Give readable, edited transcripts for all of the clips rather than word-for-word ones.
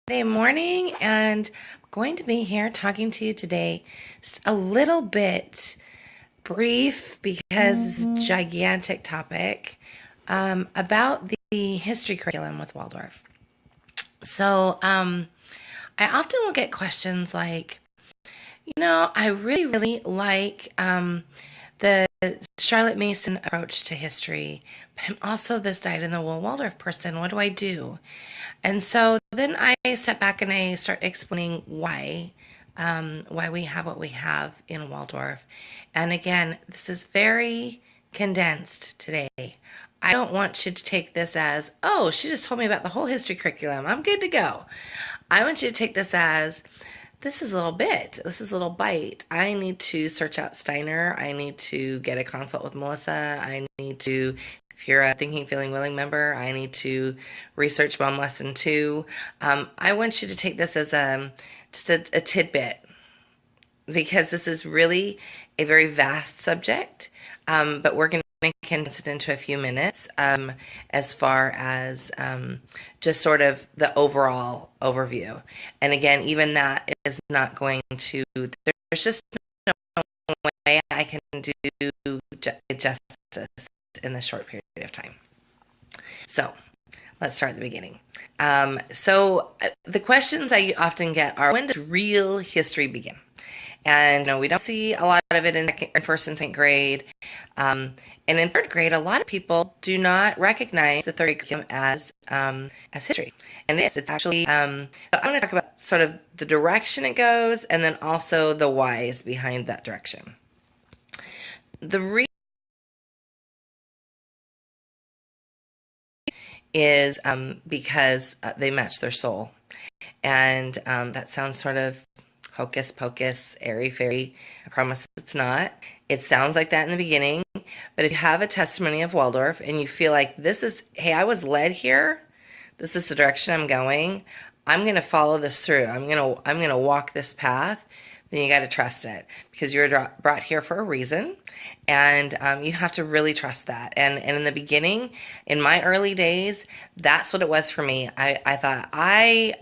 Monday morning, and I'm going to be here talking to you today just a little bit brief because it's a gigantic topic about the history curriculum with Waldorf. So I often will get questions like, I really like the Charlotte Mason approach to history, but I'm also this dyed-in-the-wool Waldorf person. What do I do? And so then I step back and I start explaining why we have what we have in Waldorf. And again, this is very condensed today. I don't want you to take this as, oh, she just told me about the whole history curriculum. I'm good to go. I want you to take this as, this is a little bit, this is a little bite. I need to search out Steiner. I need to get a consult with Melissa. I need to, if you're a Thinking, Feeling, Willing member, I need to research Mom Lesson 2. I want you to take this as just a tidbit because this is really a very vast subject, but we're going to condense it into a few minutes as far as just sort of the overall overview. And again, even that is not going to, there's just no way I can do justice in this short period of time. So let's start at the beginning. The questions I often get are, when does real history begin? And we don't see a lot of it in first and second grade. And in third grade, a lot of people do not recognize the third grade curriculum as history. And it's actually, I'm going to talk about sort of the direction it goes and then also the whys behind that direction. The reason is because they match their soul. And that sounds sort of hocus pocus, airy fairy. I promise it's not. It sounds like that in the beginning, but if you have a testimony of Waldorf and you feel like this is, hey, I was led here, this is the direction I'm going, I'm going to follow this through. I'm going to walk this path. Then you got to trust it because you're brought here for a reason, and you have to really trust that. And in the beginning, in my early days, that's what it was for me. I thought I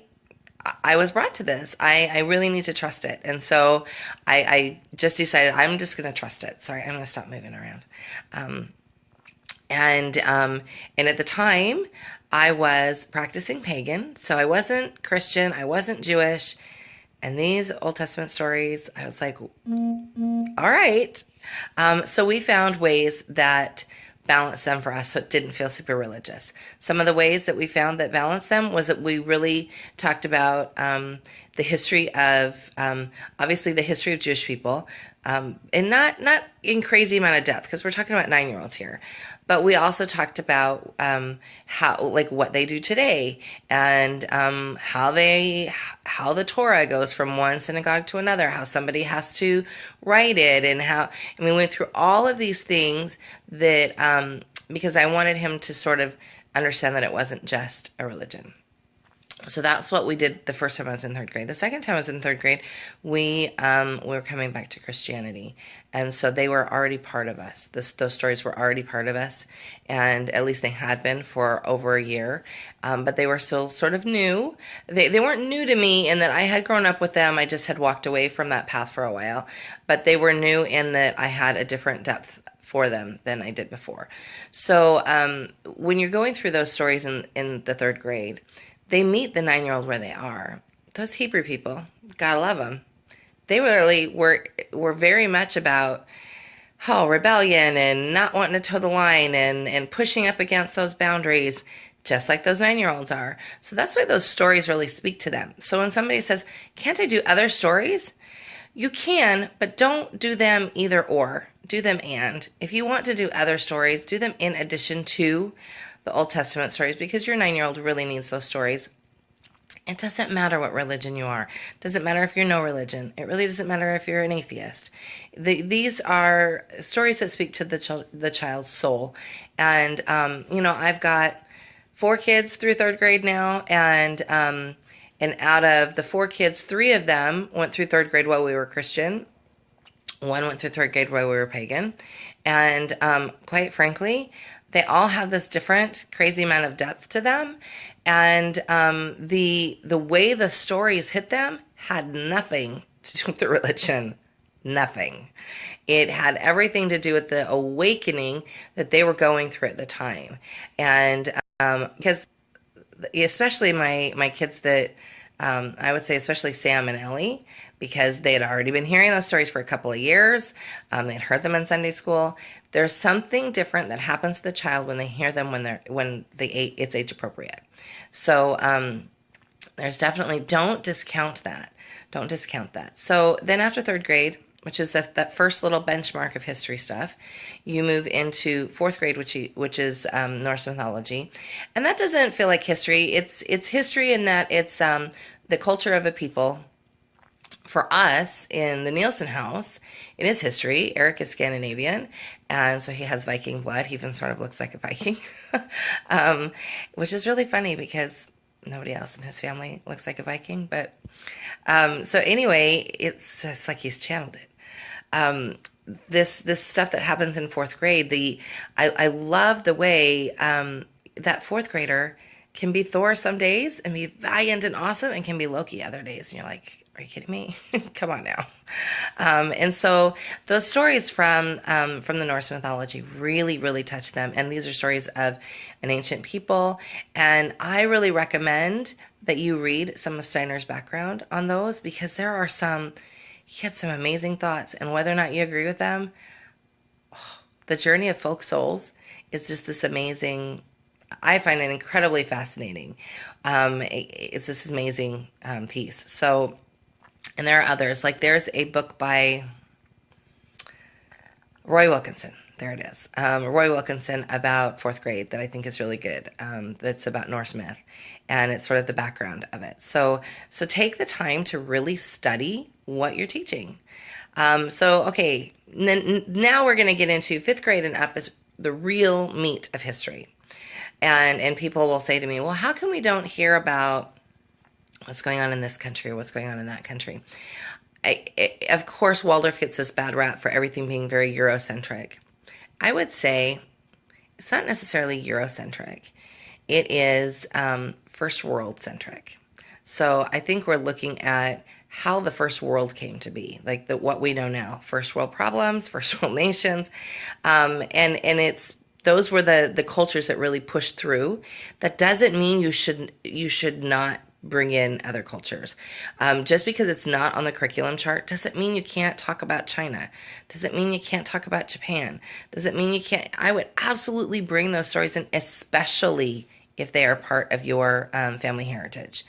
was brought to this. I really need to trust it. And so I just decided I'm just going to trust it. Sorry, I'm going to stop moving around. And at the time, I was practicing pagan. So I wasn't Christian. I wasn't Jewish. And these Old Testament stories, I was like, all right. So we found ways that balance them for us so it didn't feel super religious. Some of the ways that we found that balanced them was that we really talked about the history of, obviously the history of Jewish people, and not in crazy amount of depth because we're talking about 9-year-olds here. But we also talked about how, like, what they do today and how the Torah goes from one synagogue to another, how somebody has to write it, and we went through all of these things that because I wanted him to sort of understand that it wasn't just a religion. So that's what we did the first time I was in third grade. The second time I was in third grade, we were coming back to Christianity. And so they were already part of us. Those stories were already part of us. And at least they had been for over a year. But they were still sort of new. They weren't new to me in that I had grown up with them. I just had walked away from that path for a while. But they were new in that I had a different depth for them than I did before. So when you're going through those stories in the third grade, they meet the 9-year-old where they are. Those Hebrew people, gotta love them. They really were very much about rebellion and not wanting to toe the line and pushing up against those boundaries, just like those 9-year-olds are. So that's why those stories really speak to them. So when somebody says, can't I do other stories? You can, but don't do them either or. Do them and. If you want to do other stories, do them in addition to the Old Testament stories because your 9-year-old really needs those stories. It doesn't matter what religion you are. It doesn't matter if you're no religion. It really doesn't matter if you're an atheist. These are stories that speak to the child's soul. And, I've got 4 kids through third grade now, and out of the 4 kids, 3 of them went through third grade while we were Christian. 1 went through third grade while we were pagan. And quite frankly, they all have this different crazy amount of depth to them. And the way the stories hit them had nothing to do with the religion. Nothing. It had everything to do with the awakening that they were going through at the time. And because especially my kids that I would say especially Sam and Ellie, because they had already been hearing those stories for a couple of years. They'd heard them in Sunday school. There's something different that happens to the child when they hear them it's age appropriate. So there's definitely don't discount that. Don't discount that. So then after third grade, which is that first little benchmark of history stuff, you move into fourth grade, which is Norse mythology, and that doesn't feel like history. It's history in that it's the culture of a people. For us in the Nielsen house, it is history. Eric is Scandinavian, and so he has Viking blood. He even sort of looks like a Viking, which is really funny because nobody else in his family looks like a Viking. But so anyway, it's just like he's channeled it. This stuff that happens in fourth grade. I love the way that fourth grader can be Thor some days and be valiant and awesome, and can be Loki other days, and you're like, are you kidding me? Come on now. And so those stories from the Norse mythology really, really touch them. And these are stories of an ancient people. And I really recommend that you read some of Steiner's background on those, because he had some amazing thoughts. And whether or not you agree with them, the journey of folk souls is just this amazing. I find it incredibly fascinating. It's this amazing piece. So, and there are others. Like there's a book by Roy Wilkinson. There it is. Roy Wilkinson about fourth grade that I think is really good. That's about Norse myth, and it's sort of the background of it. So take the time to really study what you're teaching. Okay, now we're going to get into fifth grade and up is the real meat of history. And people will say to me, well, how come we don't hear about what's going on in this country or what's going on in that country? Of course, Waldorf gets this bad rap for everything being very Eurocentric. I would say it's not necessarily Eurocentric. It is first world centric. So I think we're looking at how the first world came to be, like what we know now, first world problems, first world nations, and it's those were the cultures that really pushed through. That doesn't mean you should not bring in other cultures. Just because it's not on the curriculum chart doesn't mean you can't talk about China. Doesn't mean you can't talk about Japan. Doesn't mean you can't. I would absolutely bring those stories in, especially if they are part of your family heritage.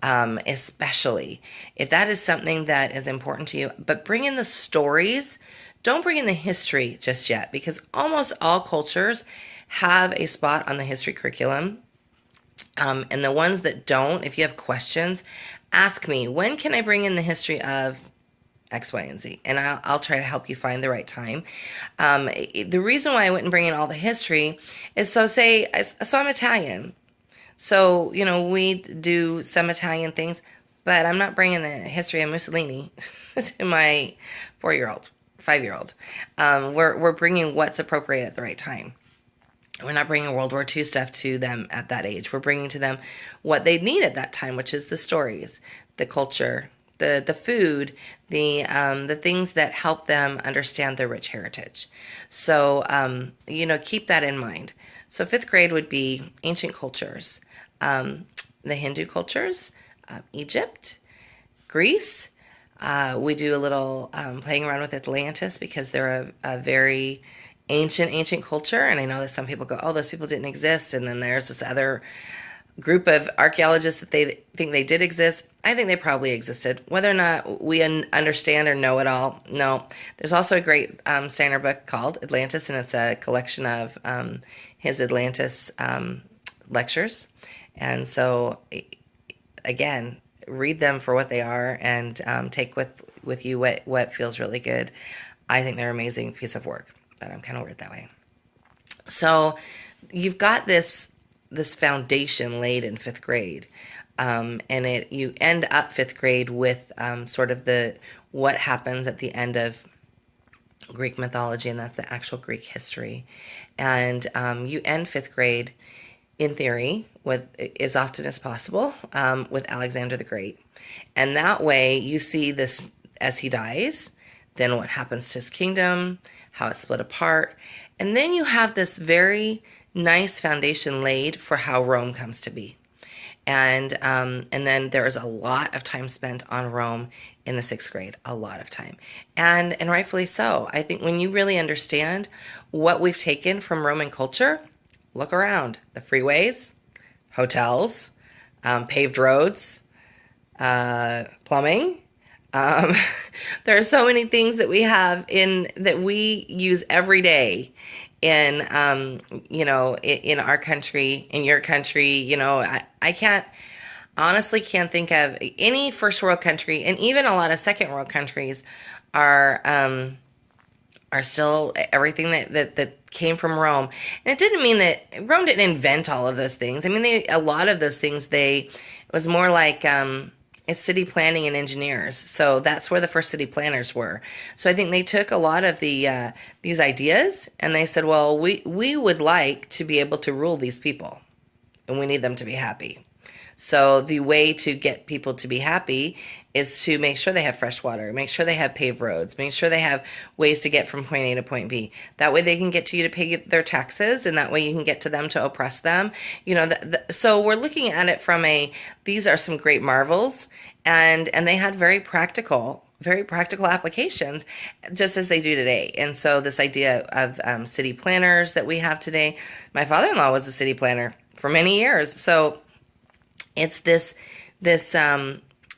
Especially if that is something that is important to you. But bring in the stories. Don't bring in the history just yet, because almost all cultures have a spot on the history curriculum. And the ones that don't, if you have questions, ask me, when can I bring in the history of X, Y, and Z? And I'll try to help you find the right time. The reason why I wouldn't bring in all the history is so I'm Italian. So, we do some Italian things, but I'm not bringing the history of Mussolini to my 4-year-old, 5-year-old. We're bringing what's appropriate at the right time. We're not bringing World War II stuff to them at that age. We're bringing to them what they need at that time, which is the stories, the culture, the food, the things that help them understand their rich heritage. So, keep that in mind. So fifth grade would be ancient cultures, the Hindu cultures, Egypt, Greece. We do a little playing around with Atlantis, because they're a very ancient culture. And I know that some people go, oh, those people didn't exist. And then there's this other group of archaeologists that they think they did exist. I think they probably existed. Whether or not we understand or know it all, no. There's also a great Steiner book called Atlantis, and it's a collection of his Atlantis lectures. And so, again, read them for what they are, and take with you what feels really good. I think they're an amazing piece of work, but I'm kind of weird that way. So you've got this foundation laid in fifth grade, and you end up fifth grade with sort of what happens at the end of Greek mythology, and that's the actual Greek history. And you end fifth grade, in theory, with as often as possible with Alexander the Great. And that way you see this as he dies, then what happens to his kingdom, how it's split apart. And then you have this very nice foundation laid for how Rome comes to be. And then there's a lot of time spent on Rome in the sixth grade, a lot of time, and rightfully so. I think when you really understand what we've taken from Roman culture, look around: the freeways, hotels, paved roads, plumbing. Um, there are so many things that we have in that we use every day in in our country, in your country. I can't honestly can't think of any first world country, and even a lot of second world countries are still everything that came from Rome. And it didn't mean that Rome didn't invent all of those things. I mean, a lot of those things, it was more like it's city planning and engineers. So that's where the first city planners were. So I think they took a lot of these ideas and they said, well, we would like to be able to rule these people, and we need them to be happy. So the way to get people to be happy is to make sure they have fresh water, make sure they have paved roads, make sure they have ways to get from point A to point B. That way they can get to you to pay their taxes, and that way you can get to them to oppress them. So we're looking at it from these are some great marvels, and they had very practical applications, just as they do today. And so this idea of city planners that we have today, my father-in-law was a city planner for many years. So it's this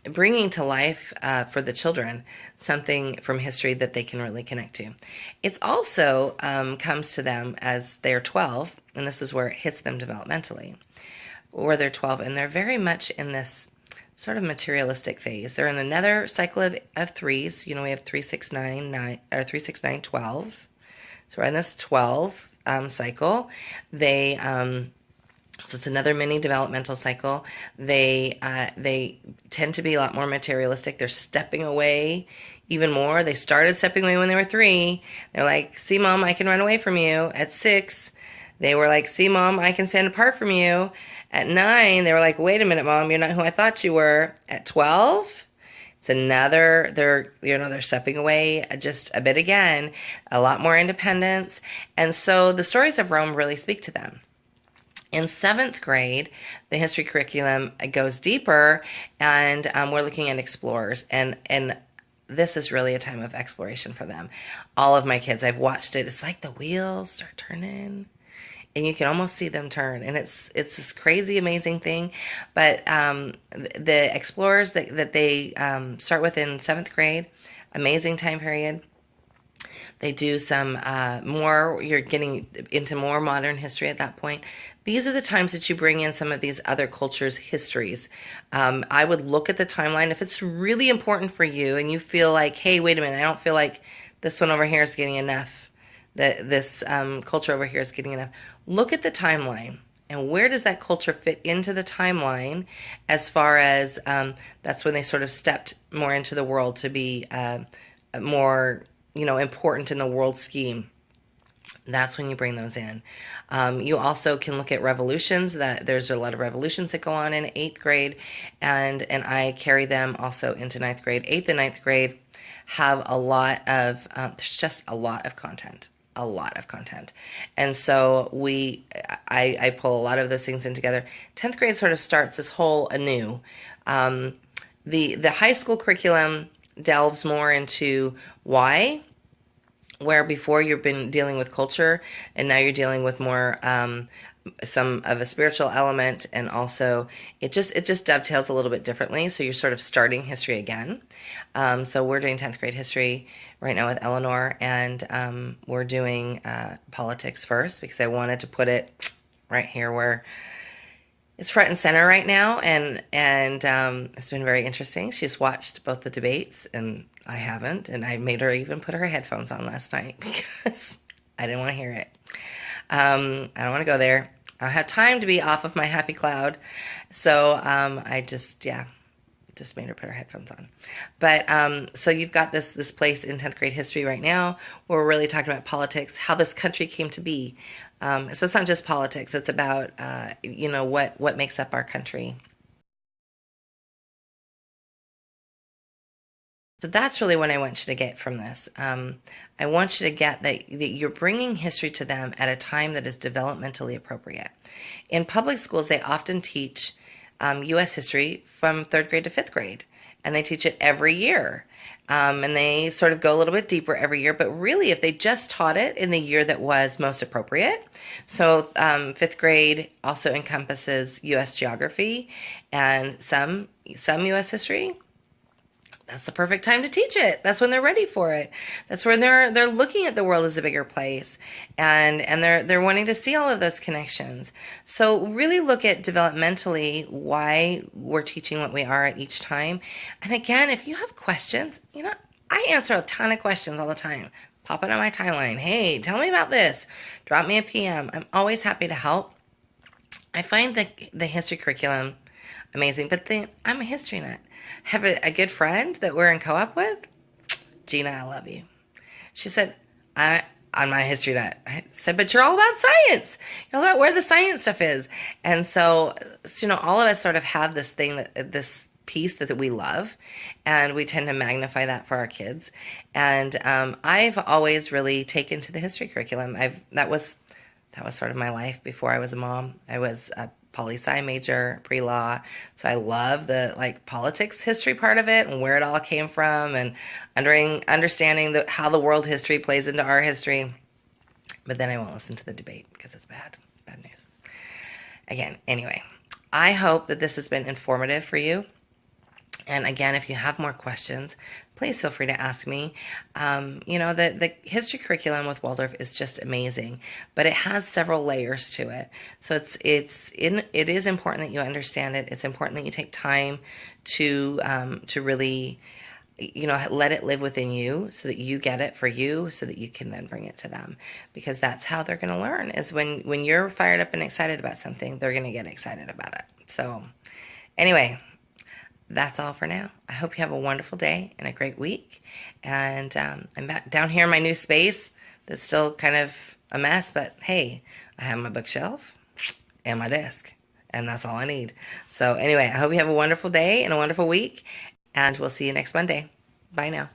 bringing to life for the children something from history that they can really connect to. It's also comes to them as they're 12, and this is where it hits them developmentally, where they're 12, and they're very much in this sort of materialistic phase. They're in another cycle of threes. We have 3, 6, 9, 9, or 3, 6, 9, 12. So we're in this 12 cycle. So it's another mini developmental cycle. They tend to be a lot more materialistic. They're stepping away even more. They started stepping away when they were 3. They're like, see, Mom, I can run away from you. At 6, they were like, see, Mom, I can stand apart from you. At 9, they were like, wait a minute, Mom, you're not who I thought you were. At 12, it's another, they're stepping away just a bit again, a lot more independence. And so the stories of Rome really speak to them. In 7th grade, the history curriculum goes deeper, and we're looking at explorers, and this is really a time of exploration for them. All of my kids, I've watched it. It's like the wheels start turning, and you can almost see them turn, and it's this crazy, amazing thing. But the explorers that they start with in 7th grade, amazing time period. They do some you're getting into more modern history at that point. These are the times that you bring in some of these other cultures' histories. I would look at the timeline. If it's really important for you and you feel like, hey, wait a minute, I don't feel like this one over here is getting enough, that this culture over here is getting enough, look at the timeline. And where does that culture fit into the timeline as far as that's when they sort of stepped more into the world to be more important in the world scheme. That's when you bring those in. You also can look at revolutions. That there's a lot of revolutions that go on in 8th grade, and I carry them also into 9th grade. 8th and 9th grade have a lot of there's just a lot of content. And so I pull a lot of those things in together. 10th grade sort of starts this whole anew. The high school curriculum delves more into why, where before you've been dealing with culture, and now you're dealing with more some of a spiritual element, and also it just dovetails a little bit differently. So you're sort of starting history again. So we're doing 10th grade history right now with Eleanor, and we're doing politics first because I wanted to put it right here where it's front and center right now, and it's been very interesting. She's watched both the debates, and I haven't, and I made her even put her headphones on last night because I didn't want to hear it. I don't want to go there. I don't have time to be off of my happy cloud, so I just Just made her put her headphones on. But so you've got this place in 10th grade history right now where we're really talking about politics, how this country came to be. So it's not just politics; it's about what makes up our country. So that's really what I want you to get from this. I want you to get that you're bringing history to them at a time that is developmentally appropriate. In public schools, they often teach U.S. history from third grade to fifth grade, and they teach it every year. And they sort of go a little bit deeper every year, but really, if they just taught it in the year that was most appropriate, so fifth grade also encompasses U.S. geography and some U.S. history, that's the perfect time to teach it. That's when they're ready for it. That's when they're looking at the world as a bigger place, and they're wanting to see all of those connections. So really look at developmentally why we're teaching what we are at each time. And again, if you have questions, I answer a ton of questions all the time. Pop it on my timeline. Hey, tell me about this. Drop me a PM. I'm always happy to help. I find the history curriculum amazing, but I'm a history nut. Have a good friend that we're in co-op with. Gina, I love you. She said, I'm not a history nut. I said, but you're all about science. You're all about where the science stuff is. And so, all of us sort of have this thing, this piece that we love, and we tend to magnify that for our kids. And I've always really taken to the history curriculum. That was sort of my life before I was a mom. I was a poli-sci major, pre-law, so I love the politics history part of it and where it all came from, and understanding how the world history plays into our history. But then I won't listen to the debate because it's bad news. Again, anyway, I hope that this has been informative for you. And again, if you have more questions, please feel free to ask me. The history curriculum with Waldorf is just amazing, but it has several layers to it. So it is important that you understand it. It's important that you take time to really, let it live within you so that you get it for you, so that you can then bring it to them, because that's how they're going to learn. Is when you're fired up and excited about something, they're going to get excited about it. So anyway, that's all for now. I hope you have a wonderful day and a great week. And I'm back down here in my new space that's still kind of a mess, but hey, I have my bookshelf and my desk, and that's all I need. So anyway, I hope you have a wonderful day and a wonderful week, and we'll see you next Monday. Bye now.